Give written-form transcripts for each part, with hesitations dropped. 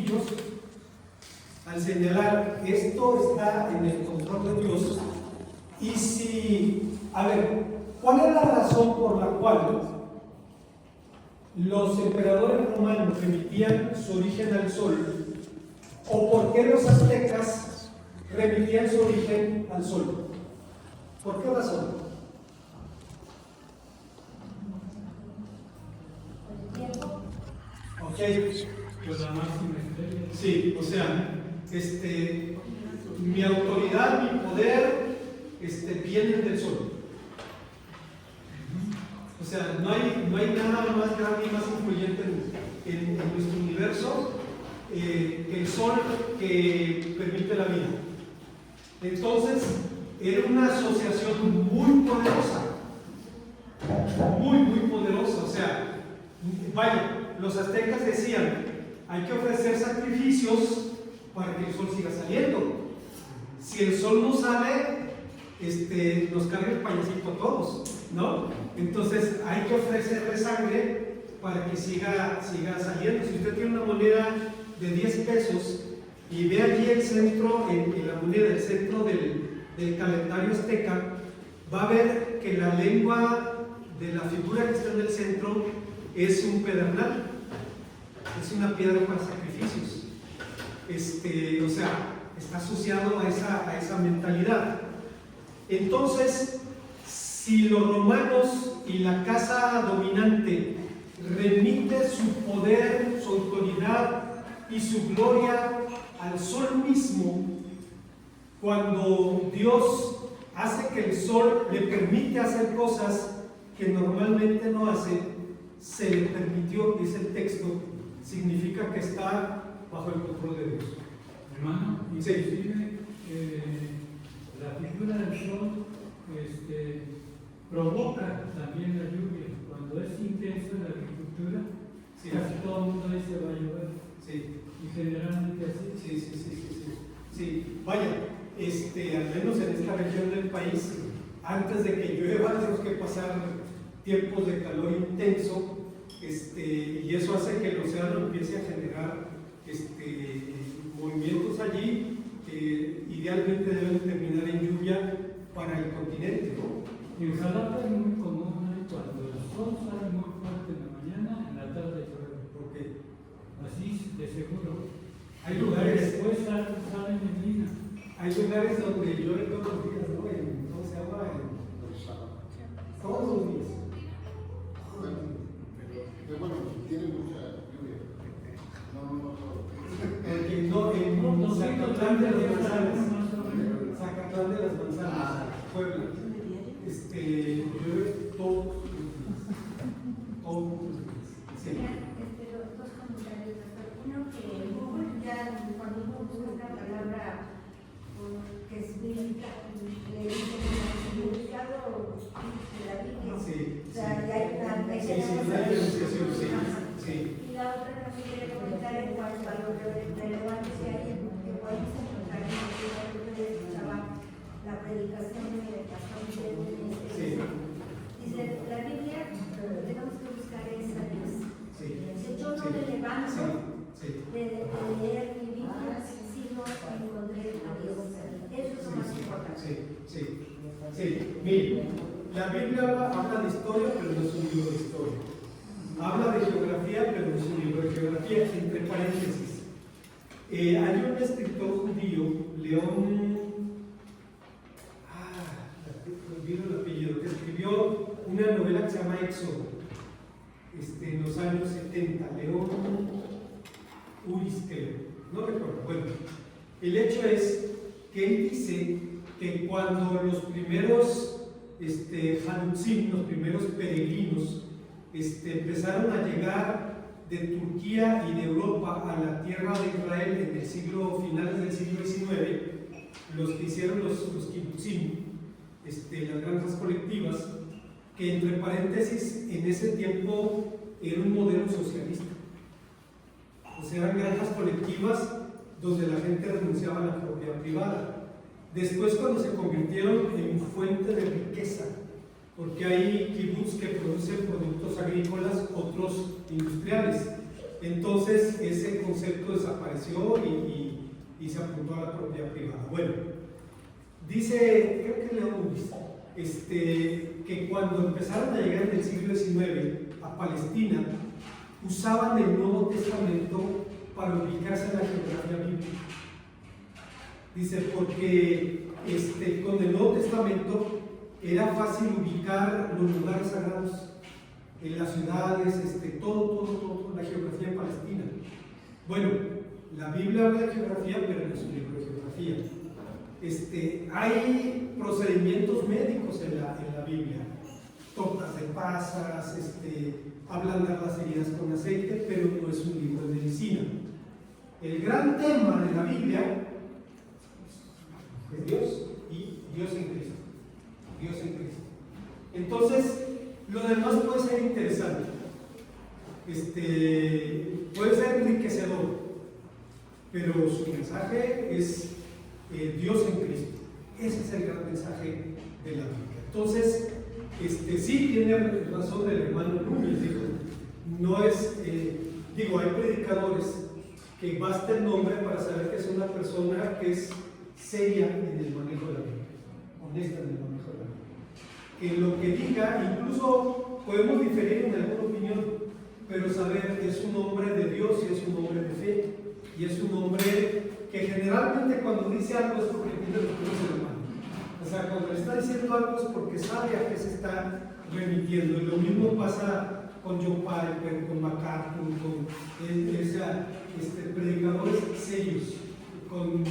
sacrificios, al señalar esto está en el control de Dios. Y si, a ver, ¿cuál es la razón por la cual los emperadores romanos remitían su origen al sol? ¿O por qué los aztecas remitían su origen al sol? ¿Por qué razón? Ok. Pues la máxima estrella. Sí, o sea, mi autoridad, mi poder, vienen del sol. O sea, no hay nada más grande y más influyente en nuestro universo que el sol que permite la vida. Entonces, era una asociación muy poderosa, muy poderosa. O sea, vaya, los aztecas decían, hay que ofrecer sacrificios para que el sol siga saliendo. Si el sol no sale, nos carga el payasito a todos, ¿no? Entonces hay que ofrecerle sangre para que siga saliendo. Si usted tiene una moneda de 10 pesos y ve allí el centro, en la moneda, el centro del calendario azteca, va a ver que la lengua de la figura que está en el centro es un pedernal, es una piedra para sacrificios. O sea, está asociado a esa mentalidad. Entonces, si los romanos y la casa dominante remite su poder, su autoridad y su gloria al sol mismo, cuando Dios hace que el sol le permite hacer cosas que normalmente no hace, se le permitió, dice el texto, significa que está bajo el control de Dios. Hermano, Sí. inclusive la figura del sol provoca también la lluvia. Cuando es intenso en la agricultura, Sí. casi todo el mundo dice va a llover. Sí. Y generalmente así. Sí. Vaya, al menos en esta región del país, antes de que llueva tenemos que pasar tiempos de calor intenso, y eso hace que el océano empiece a generar movimientos allí que idealmente deben terminar en lluvia para el continente, ¿no? En Jalapa es muy común cuando el sol sale muy fuerte en la mañana, en la tarde llueve. Porque Así de seguro. hay lugares, Después salen en Lina. hay lugares donde llueve todos los días, ¿no? ¿Cómo se llama? Todos los días. Pero bueno, tiene mucha lluvia. Porque no, en Zacatlán de las Manzanas, Puebla, llueve todos los días. Sí. Dos comentarios, doctor. Uno, que en Google ya cuando uno busca una palabra que significa, le dicen significado de la Biblia. Sí. O sea, ya hay una diferenciación, sí. Y la otra que me quería comentar en cuanto a lo relevante que hay, que podemos encontrar en el libro que escuchaba la predicación de Pastor Miguel. Dice, la Biblia, tenemos que buscar esa Dios. Yo no me levanto de leer mi Biblia, sino encontré a Dios. Eso es lo más importante. Sí. Mire, la Biblia habla de historia, pero no es un libro de historia. Habla de geografía, pero no es un libro de geografía, entre paréntesis. Hay un escritor judío, León, olvido el apellido, que escribió una novela que se llama Éxodo, en los años 70, León Uris, no recuerdo. Bueno, el hecho es que él dice que cuando los primeros Hanutzim, los primeros peregrinos, empezaron a llegar de Turquía y de Europa a la tierra de Israel en el finales del siglo XIX, los que hicieron los kibbutzim, las granjas colectivas, que entre paréntesis en ese tiempo era un modelo socialista. O sea, eran granjas colectivas donde la gente renunciaba a la propiedad privada. Después, cuando se convirtieron en fuente de riqueza, porque hay kibbutz que producen productos agrícolas, otros industriales. entonces ese concepto desapareció y se apuntó a la propiedad privada. Bueno, dice, creo que León, que cuando empezaron a llegar en el siglo XIX a Palestina, usaban el Nuevo Testamento para ubicarse en la geografía bíblica. Dice, porque con el Nuevo Testamento era fácil ubicar los lugares sagrados en las ciudades, todo, la geografía palestina. Bueno, la Biblia habla de geografía, pero no es un libro de geografía. Hay procedimientos médicos en la Biblia, tortas de pasas, ablandar las heridas con aceite, pero no es un libro de medicina. El gran tema de la Biblia es Dios y Dios en Cristo. Dios en Cristo. Entonces, lo demás puede ser interesante, puede ser enriquecedor, pero su mensaje es Dios en Cristo. Ese es el gran mensaje de la Biblia. Entonces, sí tiene razón el hermano Núñez, no es, hay predicadores que basta el nombre para saber que es una persona que es seria en el manejo de la Biblia, honesta en el manejo de la Biblia. Que lo que diga, incluso podemos diferir en alguna opinión, pero saber que es un hombre de Dios y es un hombre de fe, y es un hombre que generalmente cuando dice algo es porque tiene lo que dice el hermano. O sea, cuando le está diciendo algo es porque sabe a qué se está remitiendo, y lo mismo pasa con John Piper, con MacArthur, con predicadores serios, con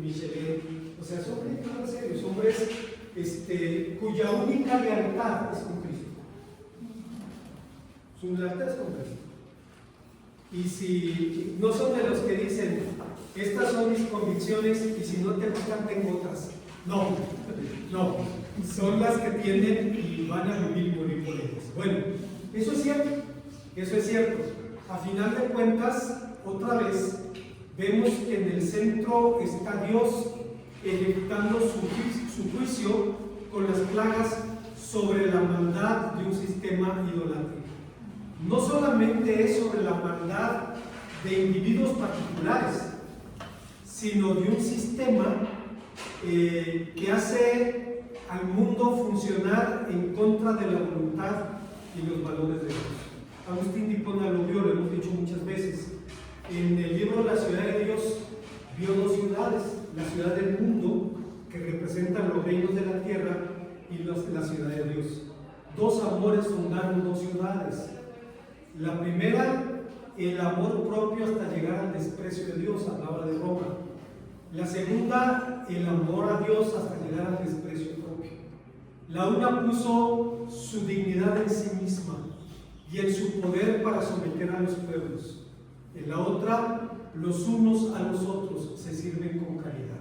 Michelet. O sea, son predicadores serios, hombres cuya única lealtad es con Cristo. Su lealtad es con Cristo. Y si no son de los que dicen, estas son mis convicciones y si no te gustan tengo otras. No, son las que tienen y van a vivir y morir por ellas. Bueno, eso es cierto. A final de cuentas, otra vez, vemos que en el centro está Dios ejecutando su juicio con las plagas sobre la maldad de un sistema idolátrico. No solamente es sobre la maldad de individuos particulares, sino de un sistema que hace al mundo funcionar en contra de la voluntad y los valores de Dios. Agustín de Hipona lo vio, lo hemos dicho muchas veces. En el libro La ciudad de Dios vio dos ciudades, la ciudad del mundo, que representan los reinos de la tierra, y la ciudad de Dios. Dos amores fundaron dos ciudades. La primera, el amor propio hasta llegar al desprecio de Dios, hablaba de Roma. La segunda, el amor a Dios hasta llegar al desprecio propio. La una puso su dignidad en sí misma y en su poder para someter a los pueblos. En la otra, los unos a los otros se sirven con caridad.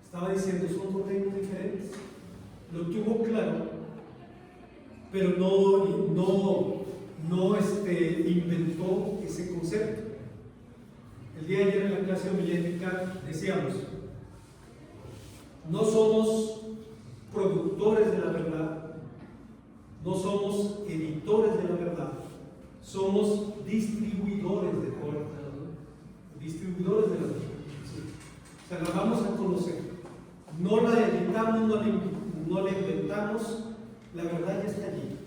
Estaba diciendo, son dos reinos diferentes. Lo tuvo claro, pero no inventó ese concepto. El día de ayer en la clase homilética decíamos, no somos productores de la verdad, no somos editores de la verdad, somos distribuidores de la verdad. Distribuidores de la verdad. Sí. O sea, la vamos a conocer. No la editamos, no la inventamos, la verdad ya está allí.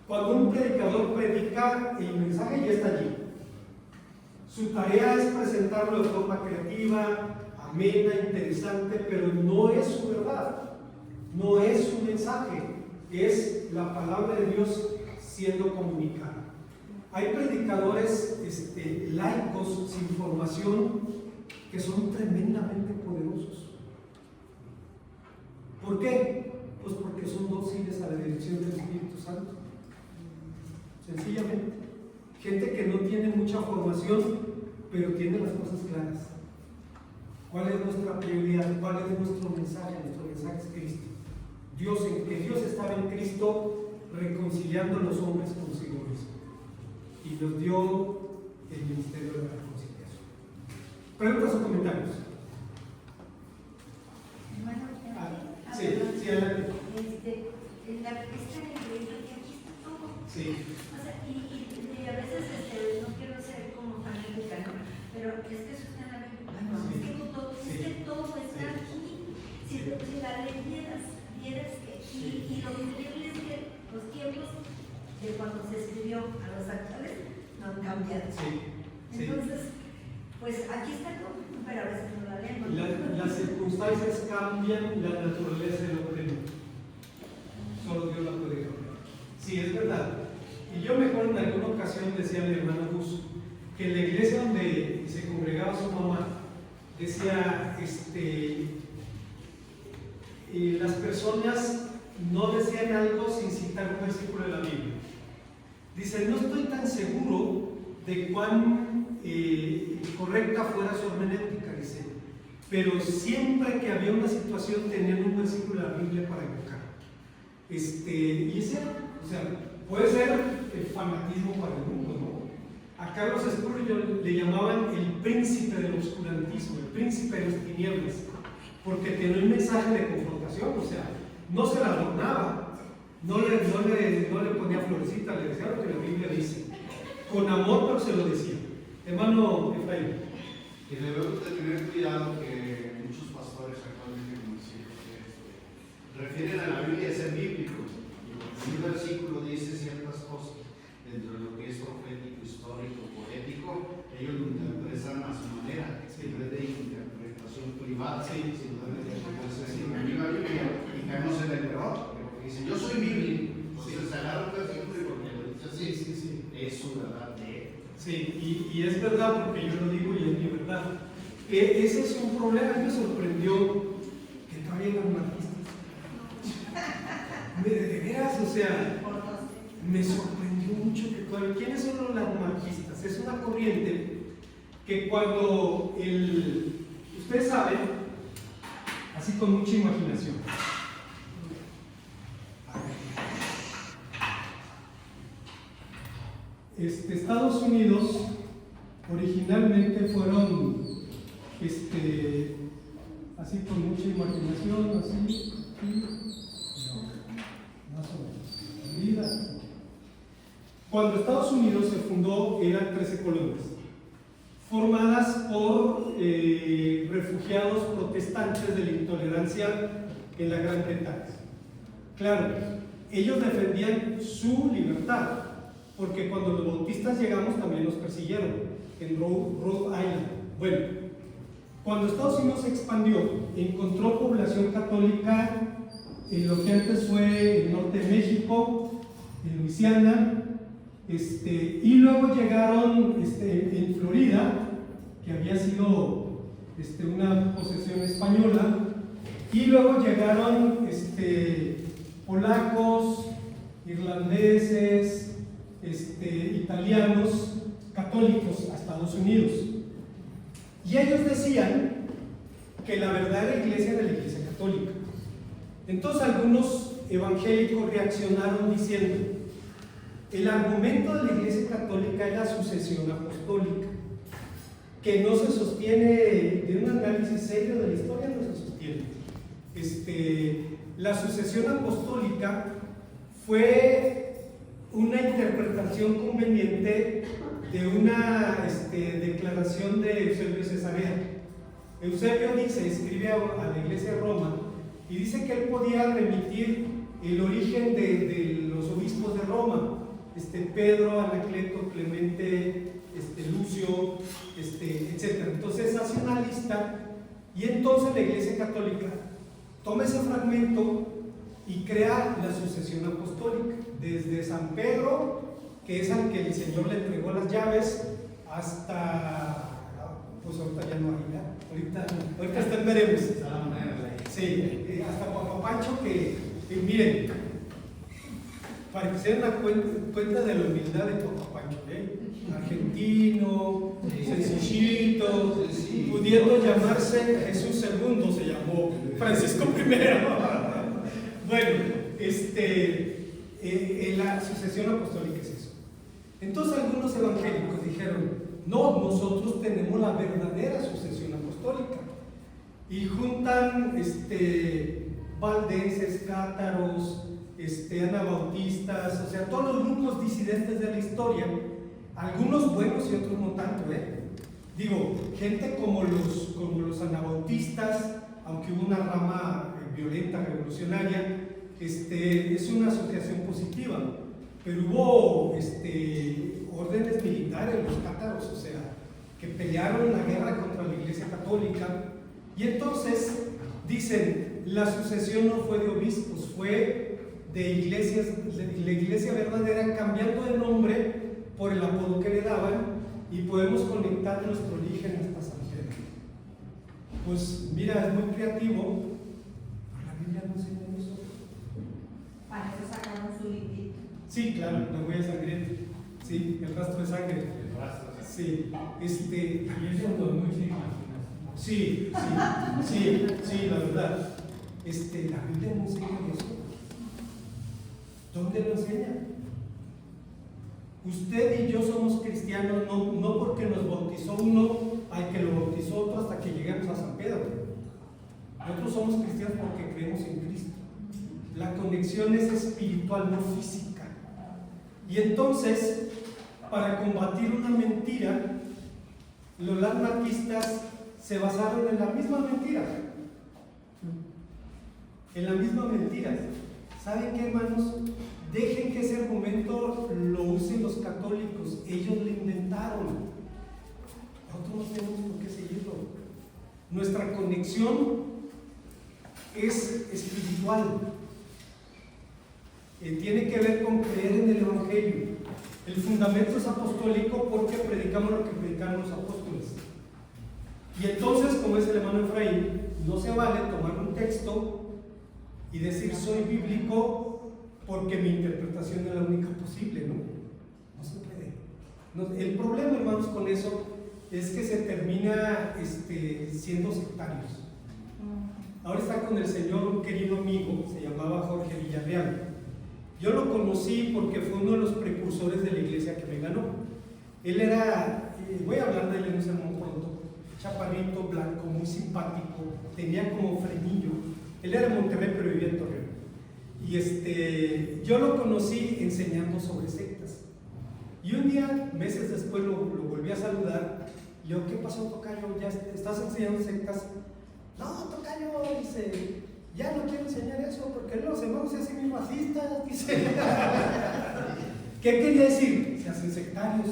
Cuando un predicador predica, el mensaje ya está allí. Su tarea es presentarlo de forma creativa, amena, interesante, pero no es su verdad, no es su mensaje, es la palabra de Dios siendo comunicada. Hay predicadores laicos sin formación que son tremendamente poderosos. ¿Por qué? Pues porque son dóciles a la dirección del Espíritu Santo. Sencillamente. Gente que no tiene mucha formación, pero tiene las cosas claras. ¿Cuál es nuestra prioridad? ¿Cuál es nuestro mensaje? Nuestro mensaje es Cristo. Que Dios estaba en Cristo reconciliando a los hombres consigo mismo. Y nos dio el ministerio de la reconciliación. ¿Preguntas o comentarios? Sí, adelante. Está increíble que aquí está todo. Sí. O sea, y a veces es que eso está en la Biblia. Ay, no, es que todo está aquí. Si la leyeras, vieras que, y lo increíble es que los tiempos de cuando se escribió a los actuales no han cambiado. Entonces, pues aquí está todo, pero a veces no la leemos. Las circunstancias cambian, la naturaleza del hombre no. Solo Dios la puede cambiar. Sí, es verdad. Y yo mejor en alguna ocasión decía a mi hermano Gus que en la iglesia donde se congregaba su mamá decía, las personas no decían algo sin citar un versículo de la Biblia. Dice, no estoy tan seguro de cuán correcta fuera su hermenéutica, dice, pero siempre que había una situación tenían un versículo de la Biblia para invocar. Y ese, o sea, puede ser el fanatismo para el mundo, ¿no? A Carlos Spurgeon le llamaban el príncipe del oscurantismo, el príncipe de las tinieblas, porque tenía un mensaje de confrontación, o sea, no se la adornaba, no le ponía florecita, le decía lo que la Biblia dice, con amor, pero se lo decía. Hermano Efraín. Y debemos de tener cuidado que muchos pastores actualmente, como decía, refieren a la Biblia a ser bíblico. Y un versículo dice ciertas cosas dentro de lo que es profético, histórico, poético, ellos lo interpretan a su manera, en vez de interpretación privada, sino de interpretación en la Biblia, y caemos en el error, porque dicen, yo soy bíblico, entonces agarra un versículo y porque lo dice así, es su verdad de él. Sí, y es verdad, porque yo lo digo y es mi verdad. Ese es un problema. Me sorprendió que todavía eran marxistas. De veras, o sea, me sorprendió mucho que todavía. ¿Quiénes son los marxistas? Es una corriente que cuando ustedes saben, así con mucha imaginación. Estados Unidos originalmente fueron, así con mucha imaginación, así, más o menos, vida. Cuando Estados Unidos se fundó eran 13 colonias, formadas por refugiados protestantes de la intolerancia en la Gran Bretaña. Claro, ellos defendían su libertad, porque cuando los bautistas llegamos también nos persiguieron en Rhode Island. Bueno, cuando Estados Unidos se expandió, encontró población católica en lo que antes fue el norte de México, en Luisiana, y luego llegaron en Florida, que había sido una posesión española, y luego llegaron polacos, irlandeses, italianos católicos a Estados Unidos, y ellos decían que la verdadera iglesia era la iglesia católica. Entonces algunos evangélicos reaccionaron diciendo: el argumento de la iglesia católica es la sucesión apostólica, que no se sostiene de un análisis serio de la historia, no se sostiene. La sucesión apostólica fue una interpretación conveniente de una declaración de Eusebio Cesarea. Eusebio escribe a la iglesia de Roma y dice que él podía remitir el origen de los obispos de Roma, Pedro, Anacleto, Clemente, Lucio, etc. Entonces hace una lista y entonces la iglesia católica toma ese fragmento y crea la sucesión apostólica, desde San Pedro, que es al que el Señor le entregó las llaves, hasta, pues ahorita ya no hay, ahorita está en veremos. Sí, hasta Papa Pancho, que miren, para que se den cuenta de la humildad de Papa Pancho, argentino, sencillito, pudiendo llamarse Jesús II, se llamó Francisco I. Bueno, la sucesión apostólica es eso. Entonces algunos evangélicos dijeron: no, nosotros tenemos la verdadera sucesión apostólica, y juntan valdenses, cátaros, anabautistas, o sea, todos los grupos disidentes de la historia, algunos buenos y otros no tanto, Digo, gente como los anabautistas, aunque hubo una rama violenta, revolucionaria, es una asociación positiva, pero hubo órdenes militares, los cátaros, o sea, que pelearon la guerra contra la Iglesia Católica, y entonces dicen, la sucesión no fue de obispos, fue de iglesias, la iglesia verdadera, cambiando de nombre por el apodo que le daban, y podemos conectar nuestro origen hasta San Pedro. Pues mira, es muy creativo, pero la Biblia no enseña eso. Para eso sacaron su librito. Sí, claro, la huella sangrienta, sí, el rastro de sangre. Sí, Y eso no es mucha imaginación. sí, la verdad. La Biblia no enseña eso. ¿Dónde lo enseña? Usted y yo somos cristianos no porque nos bautizó uno al que lo bautizó otro hasta que lleguemos a San Pedro. Nosotros somos cristianos porque creemos en Cristo. La conexión es espiritual, no física. Y entonces, para combatir una mentira, los lamarquistas se basaron en la misma mentira. En la misma mentira. ¿Saben qué, hermanos? Dejen que ese argumento lo usen los católicos. Ellos lo inventaron. Nosotros no tenemos por qué seguirlo. Nuestra conexión es espiritual. Tiene que ver con creer en el Evangelio. El fundamento es apostólico porque predicamos lo que predicaron los apóstoles. Y entonces, como dice el hermano Efraín, no se vale tomar un texto y decir soy bíblico porque mi interpretación es la única posible, ¿no? No se puede. El problema, hermanos, con eso es que se termina siendo sectarios. Ahora está con el Señor un querido amigo, se llamaba Jorge Villarreal. Yo lo conocí porque fue uno de los precursores de la iglesia que me ganó. Él era, voy a hablar de él en un sermón pronto, chaparrito, blanco, muy simpático, tenía como frenillo. Él era de Monterrey, pero vivía en Torreón. Y yo lo conocí enseñando sobre sectas. Y un día, meses después, lo volví a saludar. Le digo, ¿qué pasó, tocayo? ¿Ya estás enseñando sectas? No, tocayo, dice, ya no quiero enseñar eso porque los hermanos se hacen muy racistas, dice. ¿Qué quería decir? Se hacen sectarios.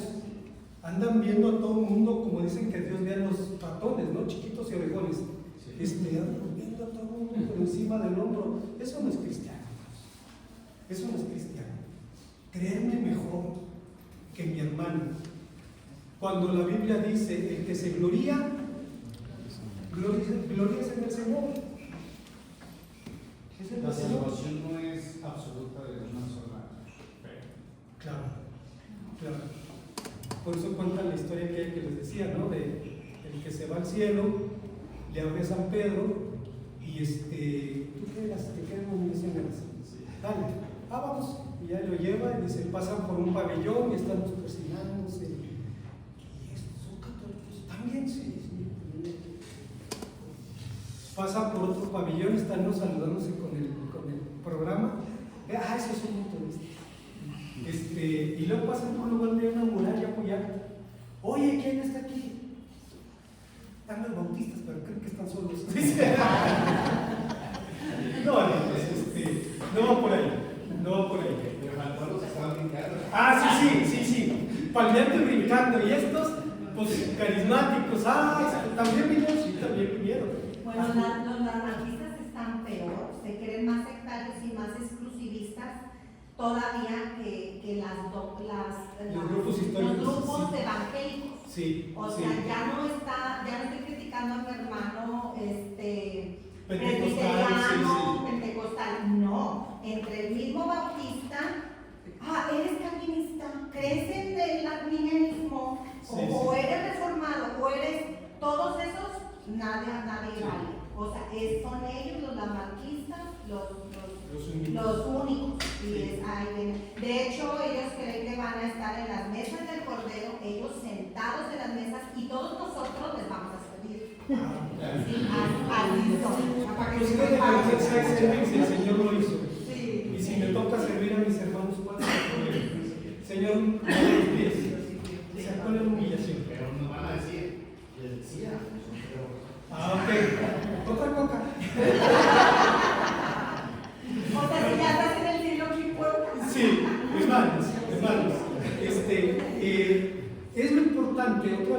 Andan viendo a todo el mundo como dicen que Dios ve a los ratones, ¿no? Chiquitos y orejones. Andan viendo a todo el mundo por encima del hombro. Eso no es cristiano. Eso no es cristiano. Creerme mejor que mi hermano. Cuando la Biblia dice, el que se gloria es en el Señor. Es en La el Señor. salvación no es absoluta de una sola fe. Claro. Por eso cuentan la historia que les decía, ¿no? De el que se va al cielo, le abre San Pedro y ¿tú qué eras? ¿De qué denominación eras? Dale, vamos. Y ya lo lleva y dice, pasan por un pabellón y están persignándose. Y estos son católicos también, sí. Pasan por otro pabellón y están saludándose con el programa. Eso es un motorista. Y luego pasan por un lugar de una muralla apoyada. Oye, ¿quién está aquí? Están los bautistas, pero creo que están solos. No va por ahí. Pero faltó los que estaban brincando. Sí. Palmeando y brincando. Y estos, pues, carismáticos. También vinieron. Bueno, los anarquistas están peor, se creen más sectarios y más exclusivistas todavía que Los grupos históricos, los grupos sí. evangélicos. Sí. O sea, ya no estoy criticando a mi hermano pentecostal, no, entre el mismo bautista, eres calvinista, crees en el arminianismo, o eres reformado, o eres todos esos, nadie vale. O sea, son ellos los lamarquistas, los únicos. Sí. De hecho, ellos creen que van a estar en las mesas del Cordero, ellos sentados en las mesas, y todos nosotros les vamos a servir. Sí, así son. Para que Pues se qué preparen. diferencia si el Señor lo hizo. Sí. Y si me toca servir a mis hermanos, ¿cuál es el problema? Señor, no los pies. ¿Cuál es la humillación? Pero nos van a decir,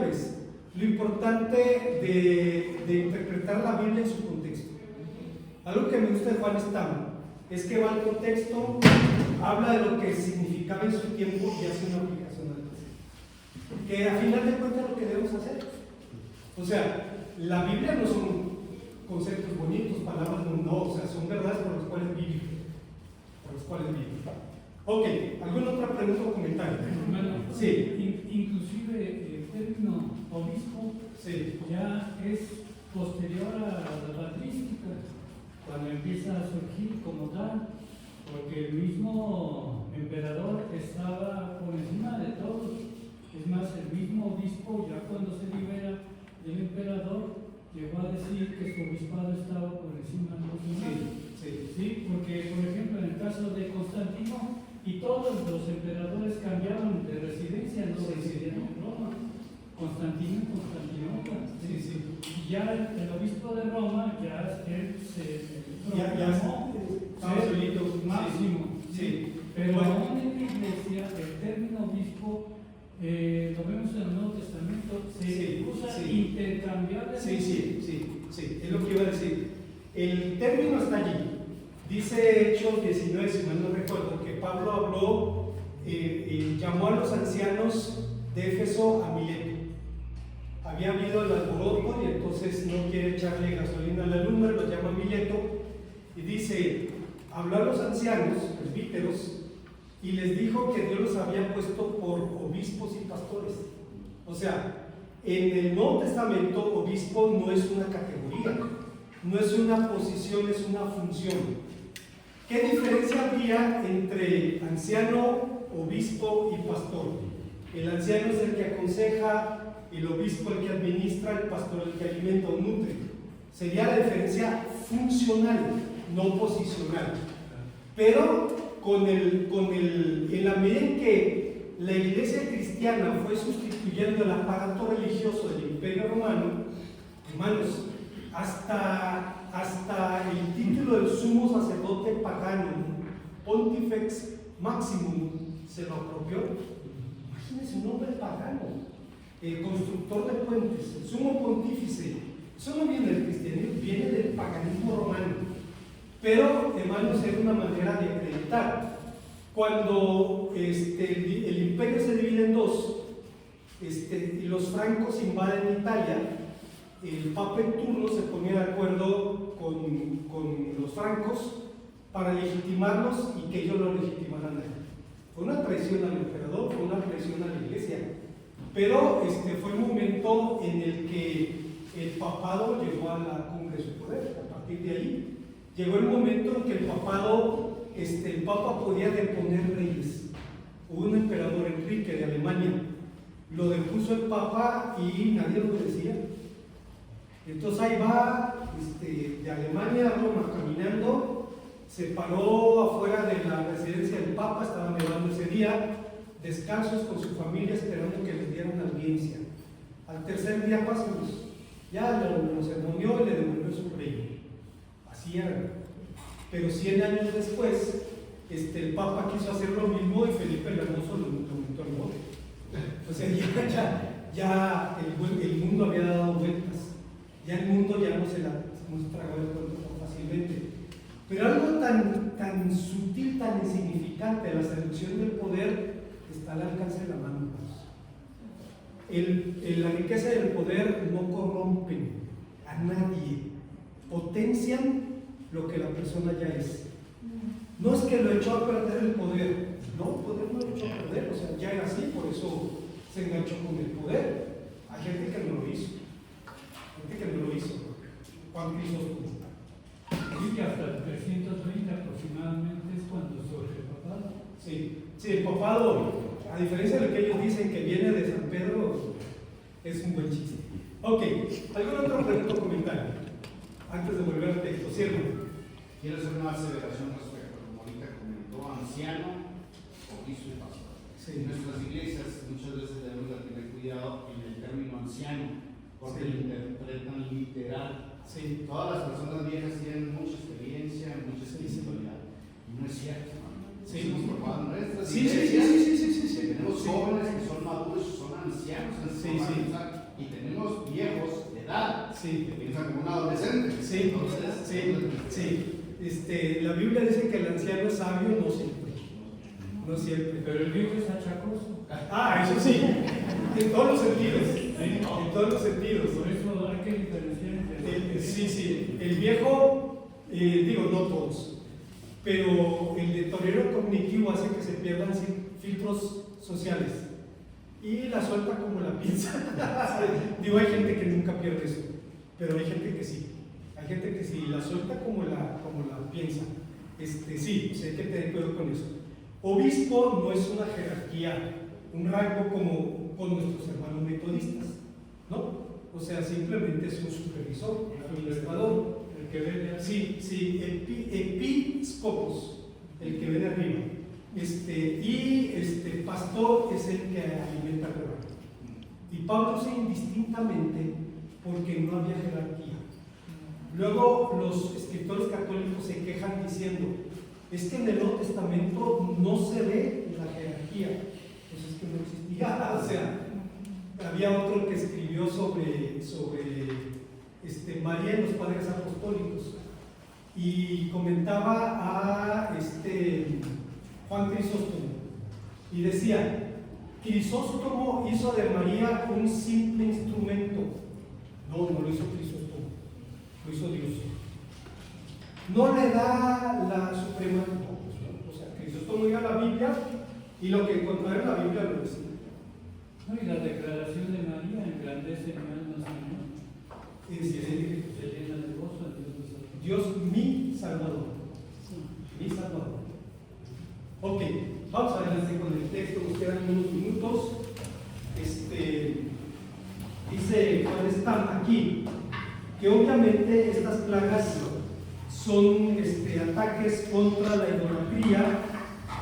es lo importante de interpretar la Biblia en su contexto. Algo que me gusta de Juan Estampa es que va al contexto, habla de lo que significaba en su tiempo y hace una aplicación al presente. Que a final de cuentas es lo que debemos hacer. O sea, la Biblia no son conceptos bonitos, palabras no, o sea, son verdades por las cuales vivir. Ok, ¿alguna otra pregunta o comentario? Hermano, Sí. Inclusive el término obispo Sí. ya es posterior a la patrística, cuando empieza a surgir como tal, porque el mismo emperador estaba por encima de todos. Es más, el mismo obispo, ya cuando se libera del emperador, llegó a decir que su obispado estaba por encima de los demás. Sí, porque, por ejemplo, en el caso de Constantino, y todos los emperadores cambiaron de residencia, no residieron en Roma. Constantino en Constantinopla. Y ya el obispo de Roma, ya él se proclamó ser máximo. Pero Bueno. aún en la iglesia, el término obispo, lo vemos en el Nuevo Testamento, se usa intercambiablemente. Sí, es lo que iba a decir. El término está allí. Dice Hechos 19, si mal no recuerdo, que Pablo habló, llamó a los ancianos de Éfeso a Mileto. Había habido el alboroto y entonces no quiere echarle gasolina a la lumbre, los llama a Mileto y dice, habló a los ancianos, presbíteros, y les dijo que Dios los había puesto por obispos y pastores. O sea, en el Nuevo Testamento, obispo no es una categoría, no es una posición, es una función. ¿Qué diferencia había entre anciano, obispo y pastor? El anciano es el que aconseja, el obispo el que administra, el pastor el que alimenta o nutre. Sería la diferencia funcional, no posicional. Pero en la medida en que la iglesia cristiana fue sustituyendo el aparato religioso del Imperio Romano, hermanos, hasta el título del sumo sacerdote pagano, Pontifex Maximum, se lo apropió. Imagínense un hombre pagano, el constructor de puentes, el sumo pontífice. Eso no viene del cristianismo, viene del paganismo romano. Pero, hermanos, era una manera de acreditar. Cuando el imperio se divide en dos, y los francos invaden Italia, el papa en turno se ponía de acuerdo con los francos para legitimarlos y que ellos lo legitimaran a él. Fue una traición al emperador, fue una traición a la iglesia, pero fue un momento en el que el papado llegó a la cumbre de su poder. A partir de ahí llegó el momento en que el papado, el papa podía deponer reyes. Hubo un emperador, Enrique de Alemania, lo depuso el papa y nadie lo obedecía. Entonces ahí va de Alemania a Roma caminando, se paró afuera de la residencia del papa, estaban nevando ese día, descalzos con su familia esperando que les dieran audiencia. Al tercer día pasamos, ya lo sermoneó y le devolvió su reino. Así era. Pero 100 años después, el papa quiso hacer lo mismo y Felipe el Hermoso lo metió al bote. O sea, ya el mundo había dado vueltas. Ya el mundo ya no se tragó el cuento tan fácilmente. Pero algo tan sutil, tan insignificante, la seducción del poder, está al alcance de la mano. La riqueza y el poder no corrompen a nadie, potencian lo que la persona ya es. No es que lo echó a perder el poder, no, el poder no lo echó a perder, o sea, ya era así, por eso se enganchó con el poder. Hay gente que no lo hizo. Juan Crisóstomo. Y que hasta el 320 aproximadamente es cuando surge el papado. Sí, el papado, a diferencia de lo que ellos dicen que viene de San Pedro, es un buen chiste. Ok, ¿alguna otra pregunta o comentario? Antes de volver al texto, ¿cierto? Quiero hacer una aseveración respecto, como ahorita comentó, anciano, obispo y pastor. Sí. En nuestras iglesias muchas veces debemos de tener cuidado en el término anciano, porque Sí. lo interpretan literal. Sí. Todas las personas viejas tienen mucha experiencia, mucha espiritualidad. Y no es cierto. Sí. Hemos probado en nuestras Sí. iglesias. Sí. Tenemos jóvenes que son maduros, son ancianos, Sí. tenemos viejos de edad Sí. que piensan como un adolescente. Sí, Entonces, sí. La Biblia dice que el anciano es sabio, no siempre. No siempre. Pero el viejo es achacoso. Eso sí, en todos los sentidos. En todos los sentidos. Por eso hay que diferenciar entre Sí, el viejo, no todos, pero el deterioro cognitivo hace que se pierdan filtros sociales y la suelta como la piensa. Hay gente que nunca pierde eso, pero hay gente que sí. Hay gente que sí, la suelta como la piensa. Sí, hay que tener cuidado con eso. Obispo no es una jerarquía, un rango como con nuestros hermanos metodistas, ¿no? O sea, simplemente es un supervisor, un administrador. el que ve de Sí, episcopos, el que ven arriba. Pastor es el que alimenta el rebaño. Y Pablo usa indistintamente porque no había jerarquía. Luego los escritores católicos se quejan diciendo, es que en el Nuevo Testamento no se ve la jerarquía. Pues es que no existía. O sea, había otro que escribió sobre María y los padres apostólicos y comentaba a Juan Crisóstomo y decía, Crisóstomo hizo de María un simple instrumento. No lo hizo Crisóstomo, lo hizo Dios. No le da la suprema. O sea, Crisóstomo iba a la Biblia y lo que encontraba en la Biblia lo decía. No, y la declaración de María engrandece mi alma, Señor. Se llena de gozo en Dios. Dios mi Salvador. Mi Salvador. Ok, vamos adelante con el texto, nos quedan unos minutos. Dice cuando están aquí que obviamente estas plagas son ataques contra la idolatría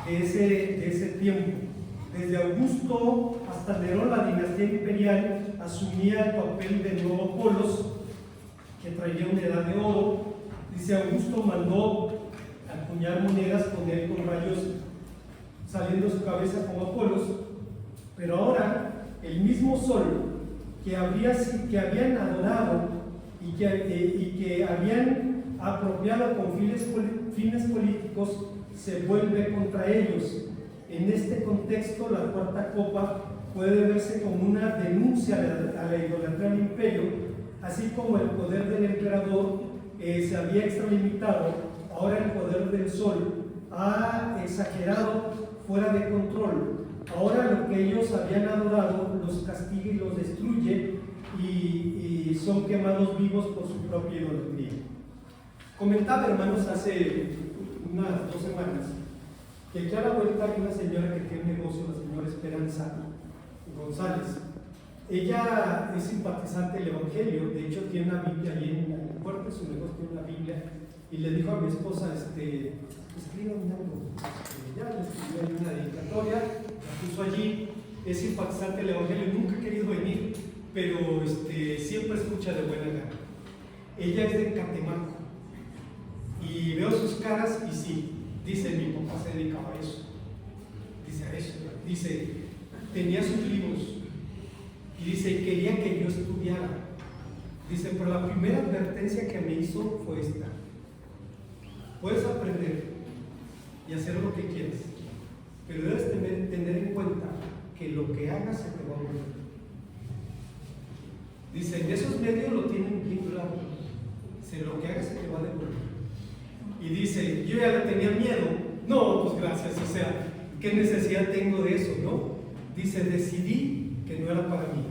de ese tiempo. Desde Augusto hasta Nerón, la dinastía imperial asumía el papel de nuevo Apolos, que traía una edad de oro. Dice, Augusto mandó acuñar monedas con él con rayos saliendo de su cabeza como Apolos, pero ahora el mismo sol que habían adorado y que habían apropiado con fines políticos se vuelve contra ellos. En este contexto, la cuarta copa puede verse como una denuncia a la idolatría del imperio, así como el poder del emperador se había extralimitado, ahora el poder del sol ha exagerado fuera de control. Ahora lo que ellos habían adorado los castiga y los destruye y son quemados vivos por su propia idolatría. Comentaba, hermanos, hace unas 2 semanas que aquí a la vuelta hay una señora que tiene un negocio, la señora Esperanza González. Ella es simpatizante del Evangelio, de hecho tiene una Biblia ahí en la puerta de su negocio, tiene una Biblia, y le dijo a mi esposa, escríbame algo. Ya le escribió una dedicatoria, la puso allí, es simpatizante del Evangelio, nunca ha querido venir, pero siempre escucha de buena gana. Ella es de Catemaco, y veo sus caras y sí, dice, mi papá se dedicaba a eso, dice, tenía sus libros, y dice, quería que yo estudiara, dice, pero la primera advertencia que me hizo fue esta: puedes aprender y hacer lo que quieras, pero debes tener en cuenta que lo que hagas se te va a volver. Dice, en esos medios lo tienen bien claro, dice, lo que hagas se te va a devolver. Y dice, yo ya le tenía miedo. No, pues gracias, o sea, ¿qué necesidad tengo de eso, no? Dice, decidí que no era para mí.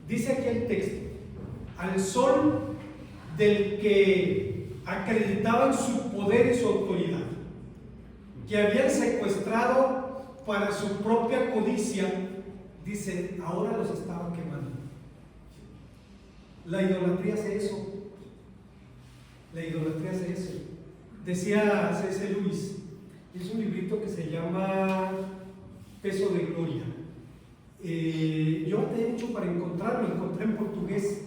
Dice aquí el texto, al sol del que acreditaban su poder y su autoridad, que habían secuestrado para su propia codicia, dice, ahora los estaban quemando. La idolatría hace eso. La idolatría hace eso. Decía C.S. Lewis, es un librito que se llama Peso de Gloria. Yo batallé mucho para encontrarlo, lo encontré en portugués.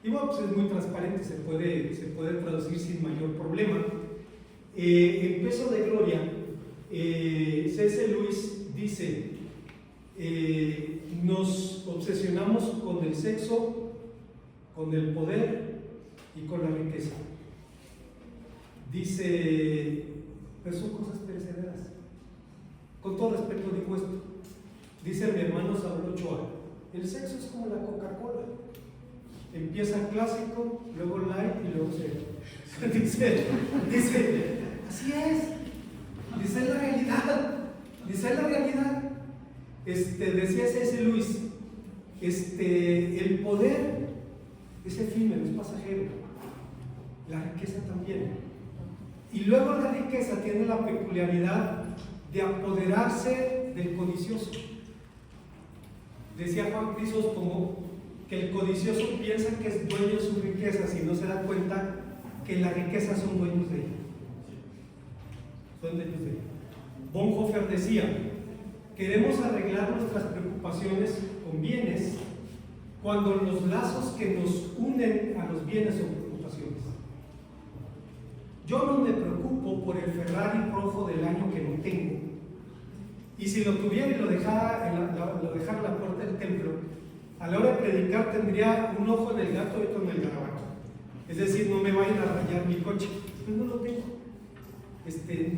Y bueno, pues es muy transparente, se puede traducir sin mayor problema. En Peso de Gloria, C.S. Lewis dice, nos obsesionamos con el sexo con el poder y con la riqueza. Dice, pero son cosas perecederas. Con todo respeto digo esto. Dice mi hermano Saúl Ochoa, el sexo es como la Coca-Cola. Empieza clásico, luego light y luego cero. dice, así es. Dice la realidad. Dice la realidad. Decía C.S. Lewis, el poder es efímero, es pasajero. La riqueza también. Y luego la riqueza tiene la peculiaridad de apoderarse del codicioso. Decía Juan Crisóstomo que el codicioso piensa que es dueño de sus riquezas y no se da cuenta que las riquezas son dueños de ella. Son dueños de ella. Bonhoeffer decía, queremos arreglar nuestras preocupaciones con bienes cuando los lazos que nos unen a los bienes son preocupaciones. Yo no me preocupo por el Ferrari Profo del año que no tengo. Y si lo tuviera y lo dejara en la puerta del templo, a la hora de predicar tendría un ojo en el gato y otro en el garabato. Es decir, no me vayan a rayar mi coche. Pues no lo tengo.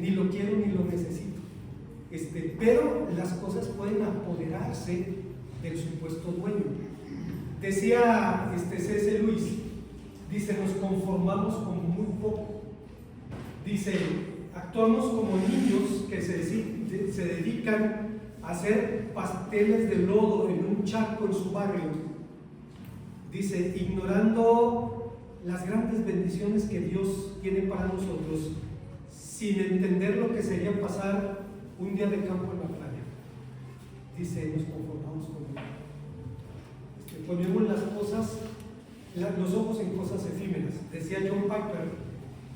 Ni lo quiero ni lo necesito. Pero las cosas pueden apoderarse del supuesto dueño. Decía C.S. Lewis, dice, nos conformamos con muy poco. Dice, actuamos como niños que se dedican a hacer pasteles de lodo en un charco en su barrio. Dice, ignorando las grandes bendiciones que Dios tiene para nosotros, sin entender lo que sería pasar un día de campo en la playa. Dice, nos conformamos con él. Ponemos las cosas, los ojos en cosas efímeras. Decía John Piper,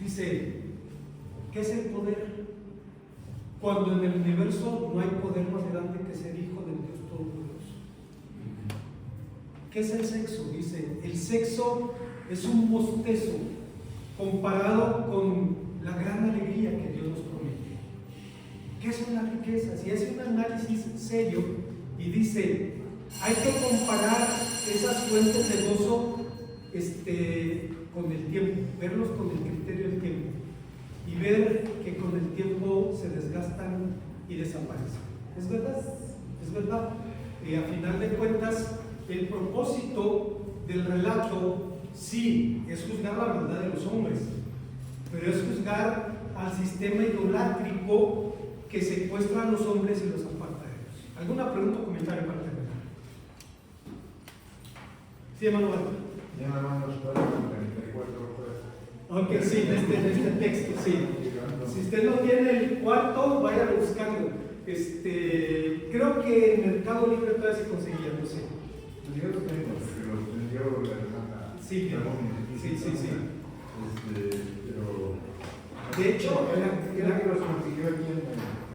dice, ¿qué es el poder? Cuando en el universo no hay poder más grande que ser hijo del Dios Todopoderoso. ¿Qué es el sexo? Dice, el sexo es un bostezo comparado con la gran alegría que Dios nos promete. ¿Qué son las riquezas? Y hace un análisis serio y dice, hay que comparar esas fuentes de gozo con el tiempo, verlos con el criterio del tiempo y ver que con el tiempo se desgastan y desaparecen. ¿Es verdad? Es verdad. A final de cuentas, el propósito del relato sí es juzgar la verdad de los hombres, pero es juzgar al sistema idolátrico que secuestra a los hombres y los aparta de Dios. ¿Alguna pregunta o comentario para terminar? Sí, hermano. Ya hermanos, para el 44 Ok, sí, en este texto, sí. Si usted no tiene el cuarto, vaya buscando. Creo que en Mercado Libre todavía se conseguía, no sé. Yo lo tengo, porque lo vendió la hermana. Sí, sí. Pero. De hecho, era que los consiguió aquí en